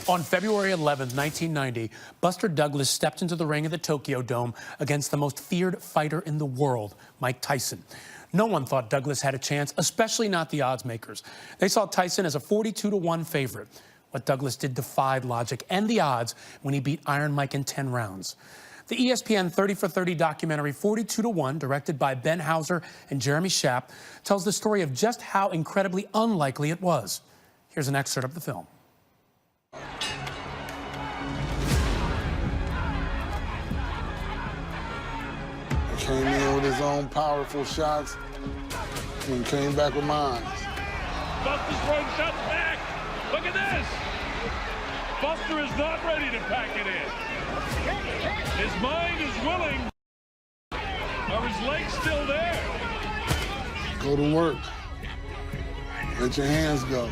On February 11, 1990, Buster Douglas stepped into the ring at the Tokyo Dome against the most feared fighter in the world, Mike Tyson. No one thought Douglas had a chance, especially not the odds makers. They saw Tyson as a 42-1 favorite. What Douglas did defied logic and the odds when he beat Iron Mike in 10 rounds. The ESPN 30 for 30 documentary 42-1, directed by Ben Hauser and Jeremy Schaap, tells the story of just how incredibly unlikely it was. Here's an excerpt of the film. Came in with his own powerful shots and came back with mine. Buster's throwing shots back. Look at this. Buster is not ready to pack it in. His mind is willing. Are his legs still there? Go to work. Let your hands go.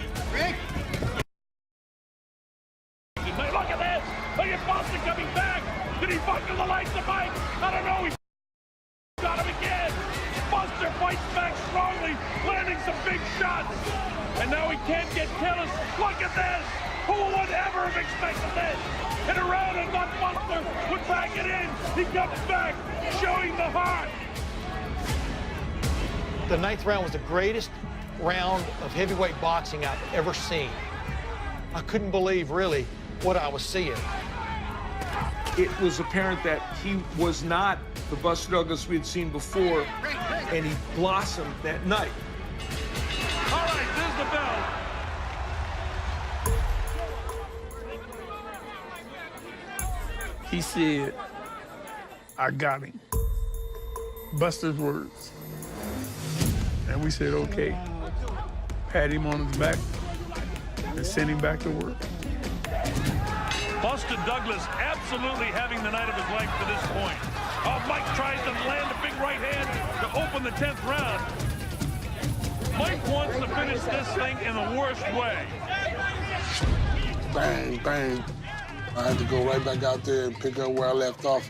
Look at this. Look at Buster coming back. Did he buckle the legs of Mike? I don't know. He got him again. Buster fights back strongly, landing some big shots. And now he can't get careless. Look at this. Who would ever have expected this? In a round and not Buster would back it in. He comes back, showing the heart. The 9th round was the greatest round of heavyweight boxing I've ever seen. I couldn't believe, really, what I was seeing. It was apparent that he was not the Buster Douglas we had seen before, and he blossomed that night. All right, there's the bell. He said, "I got him." Buster's words. And we said, okay. Pat him on his back and send him back to work. Buster Douglas absolutely having the night of his life to this point. Mike tries to land a big right hand to open the 10th round. Mike wants to finish this thing in the worst way. Bang, bang. I had to go right back out there and pick up where I left off.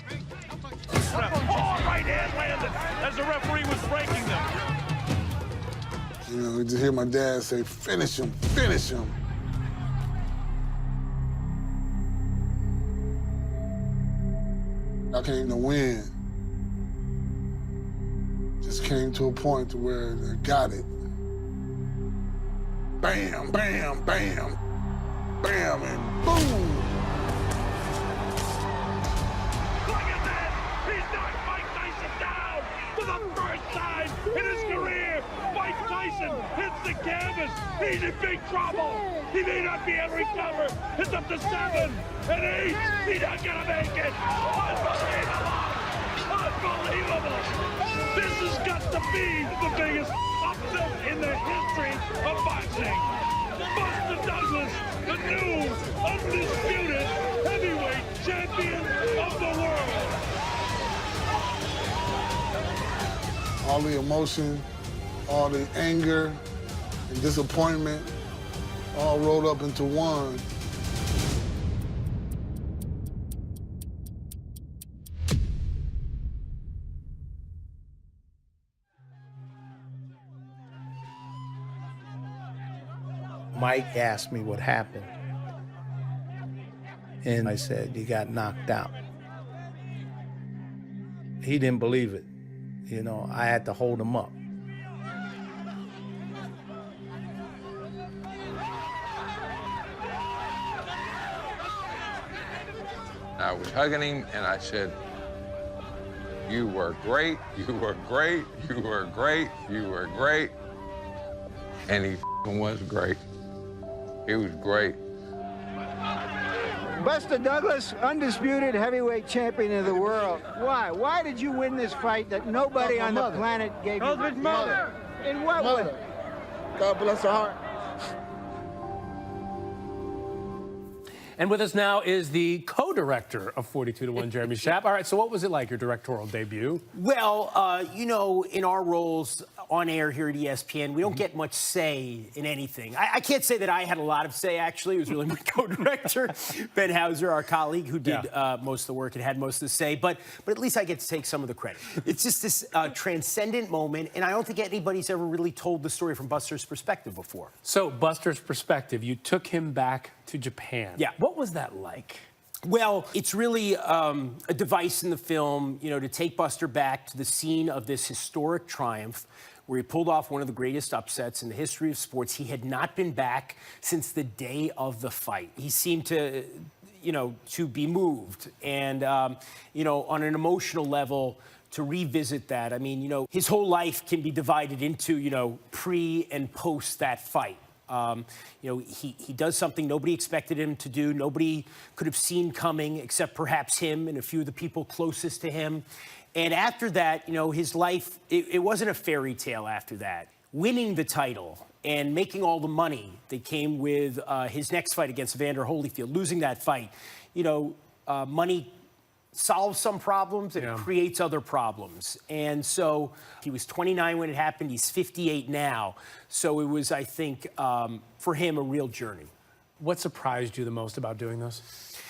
Right hand landed as the referee was breaking them. You know, to hear my dad say, finish him, finish him. I came to win. Just came to a point to where I got it. Bam, bam, bam, bam, and boom. Look at that! He's knocked Mike Tyson down for the first time in his career. Mike Tyson hits the canvas. He's in big trouble. He may not be able to recover. It's up to 7 and 8. He's not gonna make it. Unbelievable! Unbelievable! This has got to be the biggest upset in the history of boxing. Buster Douglas, the new, undisputed heavyweight champion of the world. All the emotion, all the anger and disappointment all rolled up into one. Mike asked me what happened, and I said, "He got knocked out." He didn't believe it. You know, I had to hold him up. I was hugging him, and I said, "You were great, you were great, you were great, you were great." And he was great. He was great. Buster Douglas, undisputed heavyweight champion of the world. Why? Why did you win this fight that nobody on the planet gave you? His mother. In what way? God bless her heart. And with us now is the co-director of 42-1, Jeremy Schaap. All right, so what was it like, your directorial debut? Well, you know, in our roles, on air here at ESPN, we don't get much say in anything. I can't say that I had a lot of say, actually. It was really my co-director, Ben Hauser, our colleague, who did most of the work and had most of the say. But at least I get to take some of the credit. It's just this transcendent moment, and I don't think anybody's ever really told the story from Buster's perspective before. So, Buster's perspective, you took him back to Japan. Yeah. What was that like? Well, it's really a device in the film, you know, to take Buster back to the scene of this historic triumph where he pulled off one of the greatest upsets in the history of sports. He had not been back since the day of the fight. He seemed to, you know, to be moved and, you know, on an emotional level, to revisit that. I mean, you know, his whole life can be divided into, you know, pre and post that fight. You know, he does something nobody expected him to do. Nobody could have seen coming except perhaps him and a few of the people closest to him. And after that, you know, his life, it wasn't a fairy tale after that. Winning the title and making all the money that came with his next fight against Evander Holyfield, losing that fight, you know, money solves some problems and it creates other problems. And so he was 29 when it happened. He's 58 now. So it was, I think, for him, a real journey. What surprised you the most about doing this?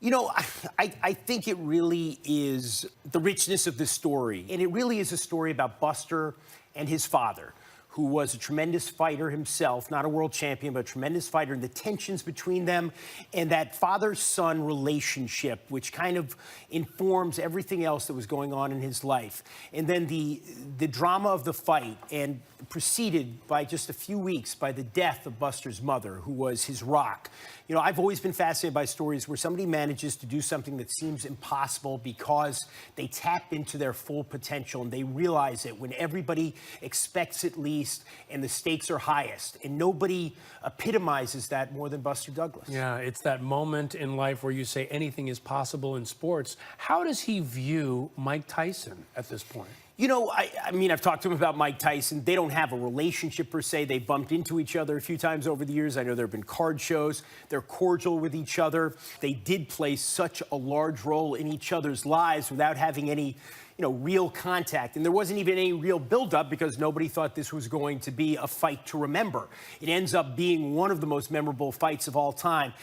You know, I think it really is the richness of this story. And it really is a story about Buster and his father, who was a tremendous fighter himself, not a world champion, but a tremendous fighter, and the tensions between them and that father-son relationship, which kind of informs everything else that was going on in his life. And then the drama of the fight, and preceded by just a few weeks by the death of Buster's mother, who was his rock. You know, I've always been fascinated by stories where somebody manages to do something that seems impossible because they tap into their full potential and they realize it when everybody expects it least and the stakes are highest. And nobody epitomizes that more than Buster Douglas. Yeah, it's that moment in life where you say anything is possible in sports. How does he view Mike Tyson at this point? You know, I mean, I've talked to him about Mike Tyson. They don't have a relationship per se. They bumped into each other a few times over the years. I know there have been card shows. They're cordial with each other. They did play such a large role in each other's lives without having any, you know, real contact. And there wasn't even any real buildup because nobody thought this was going to be a fight to remember. It ends up being one of the most memorable fights of all time.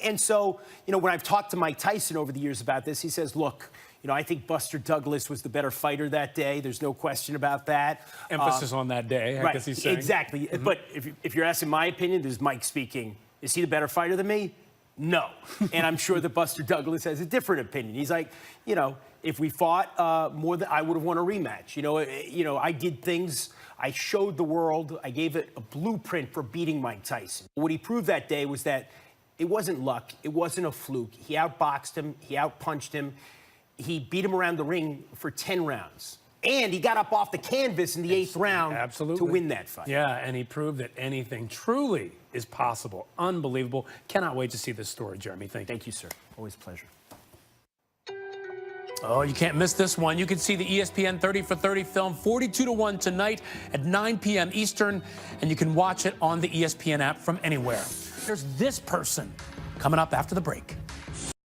And so, you know, when I've talked to Mike Tyson over the years about this, he says, look, you know, I think Buster Douglas was the better fighter that day. There's no question about that. Emphasis on that day, I guess he's saying. Exactly. But if you're asking my opinion, this is Mike speaking. Is he the better fighter than me? No. And I'm sure that Buster Douglas has a different opinion. He's like, you know, if we fought more than I would have won a rematch. You know, I did things. I showed the world. I gave it a blueprint for beating Mike Tyson. What he proved that day was that it wasn't luck. It wasn't a fluke. He outboxed him. He outpunched him. He beat him around the ring for 10 rounds. And he got up off the canvas in the 8th round to win that fight. Yeah, and he proved that anything truly is possible. Unbelievable. Cannot wait to see this story, Jeremy. Thank you. Thank you, sir. Always a pleasure. Oh, you can't miss this one. You can see the ESPN 30 for 30 film 42-1 tonight at 9 p.m. Eastern, and you can watch it on the ESPN app from anywhere. There's this person coming up after the break.